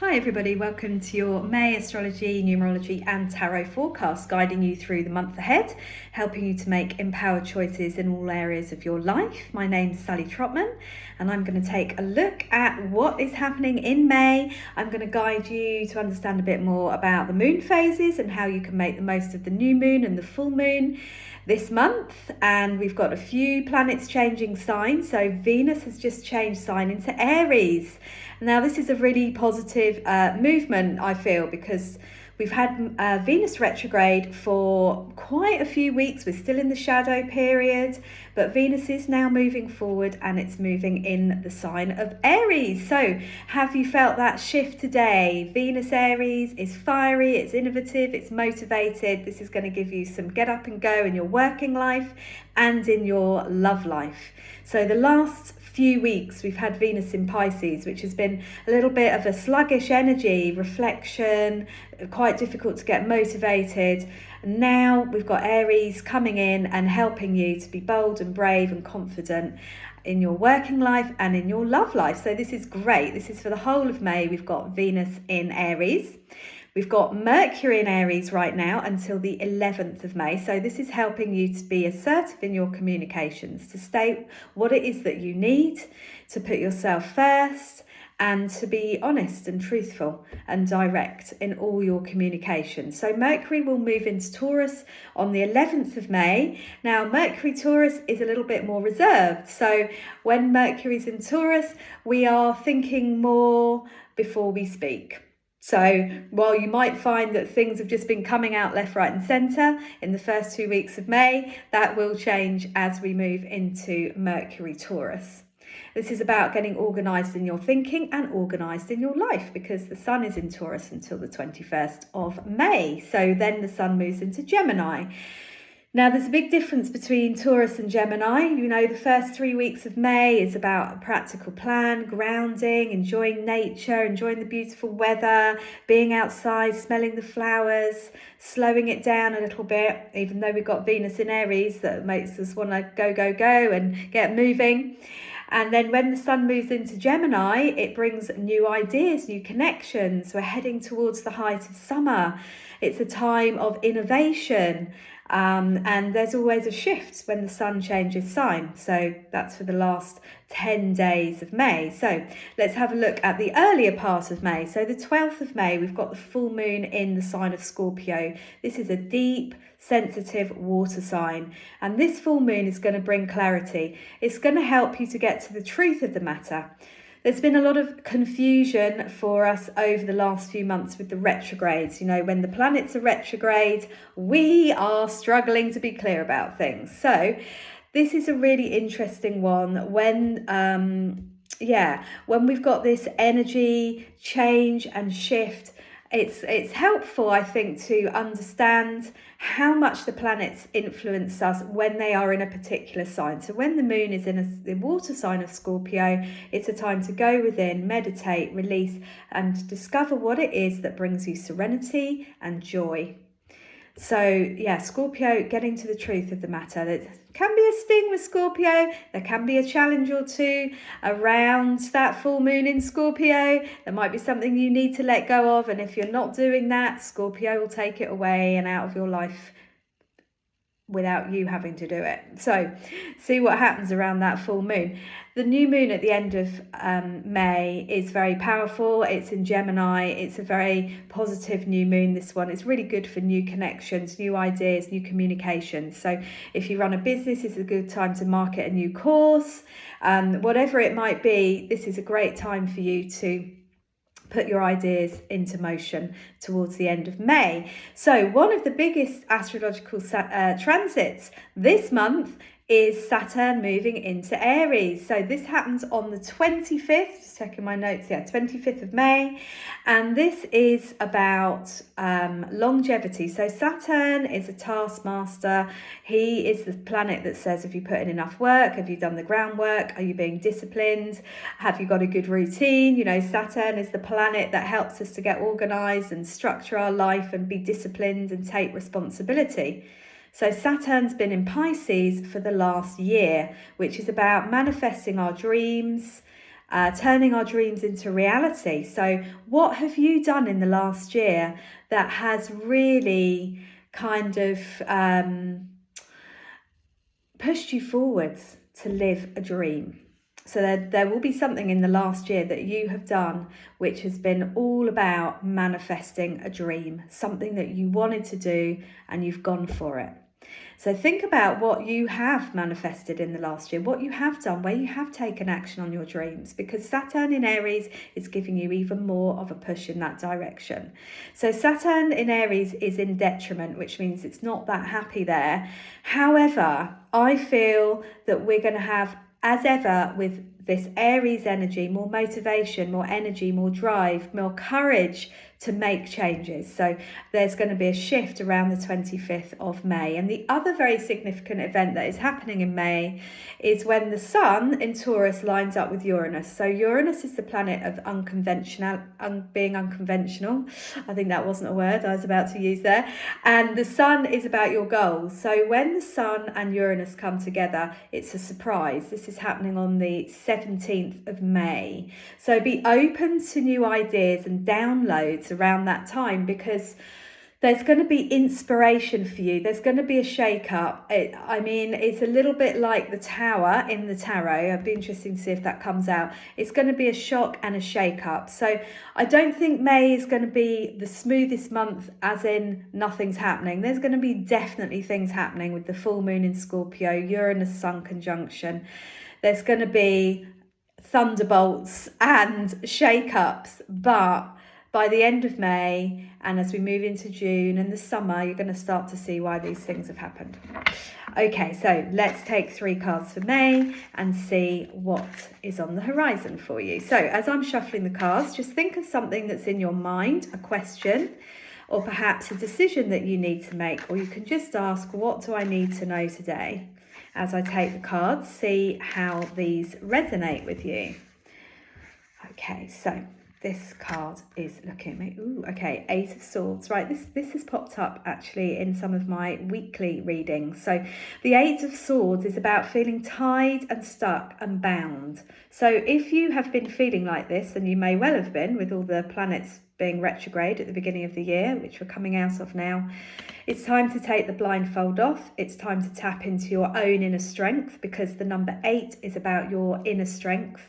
Hi everybody, welcome to your May astrology, numerology and tarot forecast, guiding you through the month ahead, helping you to make empowered choices in all areas of your life. My name's Sally Trotman and I'm going to take a look at what is happening in May. I'm going to guide you to understand a bit more about the moon phases and how you can make the most of the new moon and the full moon this month. And we've got a few planets changing signs. So Venus has just changed sign into Aries. Now this is a really positive movement, I feel, because we've had Venus retrograde for quite a few weeks. We're still in the shadow period, but Venus is now moving forward and it's moving in the sign of Aries. So have you felt that shift today? Venus Aries is fiery, it's innovative, it's motivated. This is going to give you some get up and go in your working life and in your love life. So the last few weeks we've had Venus in Pisces, which has been a little bit of a sluggish energy, reflection, quite difficult to get motivated. Now we've got Aries coming in and helping you to be bold and brave and confident in your working life and in your love life. So this is great. This is for the whole of May. We've got Venus in Aries. We've got Mercury in Aries right now until the 11th of May. So this is helping you to be assertive in your communications, to state what it is that you need, to put yourself first, and to be honest and truthful and direct in all your communications. So Mercury will move into Taurus on the 11th of May. Now Mercury Taurus is a little bit more reserved. So when Mercury's in Taurus, we are thinking more before we speak. So while you might find that things have just been coming out left, right and centre in the first 2 weeks of May, that will change as we move into Mercury Taurus. This is about getting organised in your thinking and organised in your life, because the sun is in Taurus until the 21st of May. So then the sun moves into Gemini. Now, there's a big difference between Taurus and Gemini. You know, the first 3 weeks of May is about a practical plan, grounding, enjoying nature, enjoying the beautiful weather, being outside, smelling the flowers, slowing it down a little bit, even though we've got Venus in Aries that makes us want to go, go, go and get moving. And then when the sun moves into Gemini, it brings new ideas, new connections. We're heading towards the height of summer. It's a time of innovation. And there's always a shift when the sun changes sign. So that's for the last 10 days of May. So let's have a look at the earlier part of May. So the 12th of May, we've got the full moon in the sign of Scorpio. This is a deep, sensitive water sign. And this full moon is going to bring clarity. It's going to help you to get to the truth of the matter. There's been a lot of confusion for us over the last few months with the retrogrades. You know, when the planets are retrograde, we are struggling to be clear about things. So this is a really interesting one when we've got this energy change and shift. It's helpful, I think, to understand how much the planets influence us when they are in a particular sign. So when the moon is in the water sign of Scorpio, it's a time to go within, meditate, release, and discover what it is that brings you serenity and joy. So yeah, Scorpio, getting to the truth of the matter. There can be a sting with Scorpio. There can be a challenge or two around that full moon in Scorpio. There might be something you need to let go of. And if you're not doing that, Scorpio will take it away and out of your life without you having to do it. So see what happens around that full moon. The new moon at the end of May is very powerful. It's in Gemini. It's a very positive new moon, this one. It's really good for new connections, new ideas, new communications. So if you run a business, it's a good time to market a new course. Whatever it might be, this is a great time for you to put your ideas into motion towards the end of May. So one of the biggest astrological transits this month is Saturn moving into Aries. So this happens on the 25th, just checking my notes, 25th of May. And this is about longevity. So Saturn is a taskmaster. He is the planet that says, have you put in enough work? Have you done the groundwork? Are you being disciplined? Have you got a good routine? You know, Saturn is the planet that helps us to get organized and structure our life and be disciplined and take responsibility. So Saturn's been in Pisces for the last year, which is about manifesting our dreams, turning our dreams into reality. So what have you done in the last year that has really kind of pushed you forwards to live a dream? So there will be something in the last year that you have done which has been all about manifesting a dream, something that you wanted to do and you've gone for it. So think about what you have manifested in the last year, what you have done, where you have taken action on your dreams, because Saturn in Aries is giving you even more of a push in that direction. So Saturn in Aries is in detriment, which means it's not that happy there. However, I feel that we're going to have, as ever with this Aries energy, more motivation, more energy, more drive, more courage to make changes. So there's going to be a shift around the 25th of May. And the other very significant event that is happening in May is when the Sun in Taurus lines up with Uranus. So Uranus is the planet of being unconventional. I think that wasn't a word I was about to use there. And the Sun is about your goals. So when the Sun and Uranus come together, it's a surprise. This is happening on the 17th of May. So be open to new ideas and downloads around that time, because there's going to be inspiration for you. There's going to be a shake-up. It's a little bit like the Tower in the tarot. It'd be interesting to see if that comes out. It's going to be a shock and a shake-up. So I don't think May is going to be the smoothest month, as in nothing's happening. There's going to be definitely things happening with the full moon in Scorpio, Uranus-Sun conjunction. There's going to be thunderbolts and shake-ups, but by the end of May and as we move into June and the summer, you're going to start to see why these things have happened. Okay, so let's take 3 cards for May and see what is on the horizon for you. So as I'm shuffling the cards, just think of something that's in your mind, a question, or perhaps a decision that you need to make, or you can just ask, what do I need to know today? As I take the cards, see how these resonate with you. Okay, so this card is looking at me. Ooh, okay, 8 of Swords. Right, this has popped up actually in some of my weekly readings. So the 8 of Swords is about feeling tied and stuck and bound. So if you have been feeling like this, and you may well have been with all the planets being retrograde at the beginning of the year, which we're coming out of now, it's time to take the blindfold off. It's time to tap into your own inner strength, because the number 8 is about your inner strength.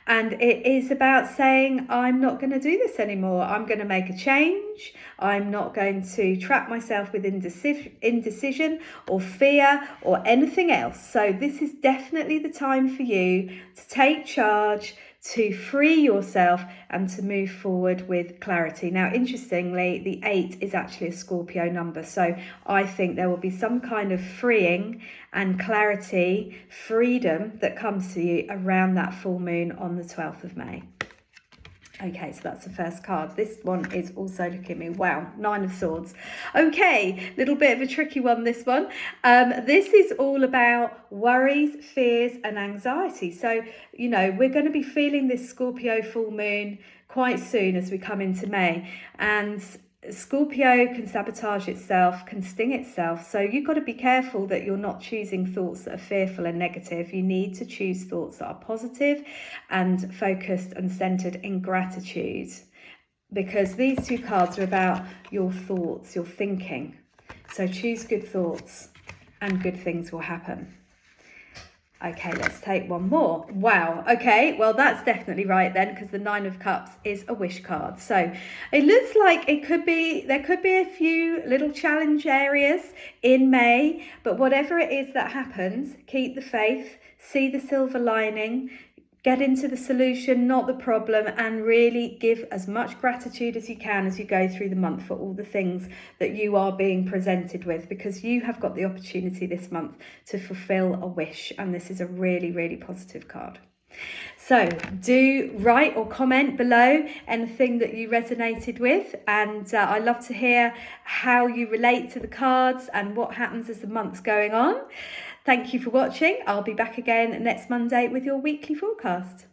And it is about saying, I'm not going to do this anymore. I'm going to make a change. I'm not going to trap myself with indecision or fear or anything else. So this is definitely the time for you to take charge, to free yourself and to move forward with clarity. Now, interestingly, the 8 is actually a Scorpio number. So I think there will be some kind of freeing and clarity, freedom that comes to you around that full moon on the 12th of May. Okay, so that's the first card. This one is also looking at me. Wow, 9 of Swords. Okay, little bit of a tricky one, this one. This is all about worries, fears and anxiety. So, you know, we're going to be feeling this Scorpio full moon quite soon as we come into May. And Scorpio can sabotage itself, can sting itself. So you've got to be careful that you're not choosing thoughts that are fearful and negative. You need to choose thoughts that are positive and focused and centered in gratitude, because these 2 cards are about your thoughts, your thinking. So choose good thoughts and good things will happen. Okay, let's take one more. Wow. Okay, well, that's definitely right then, because the 9 of Cups is a wish card. So it looks like there could be a few little challenge areas in May, but whatever it is that happens, keep the faith, see the silver lining, get into the solution, not the problem, and really give as much gratitude as you can as you go through the month for all the things that you are being presented with, because you have got the opportunity this month to fulfill a wish, and this is a really, really positive card. So do write or comment below anything that you resonated with, and I love to hear how you relate to the cards and what happens as the month's going on. Thank you for watching. I'll be back again next Monday with your weekly forecast.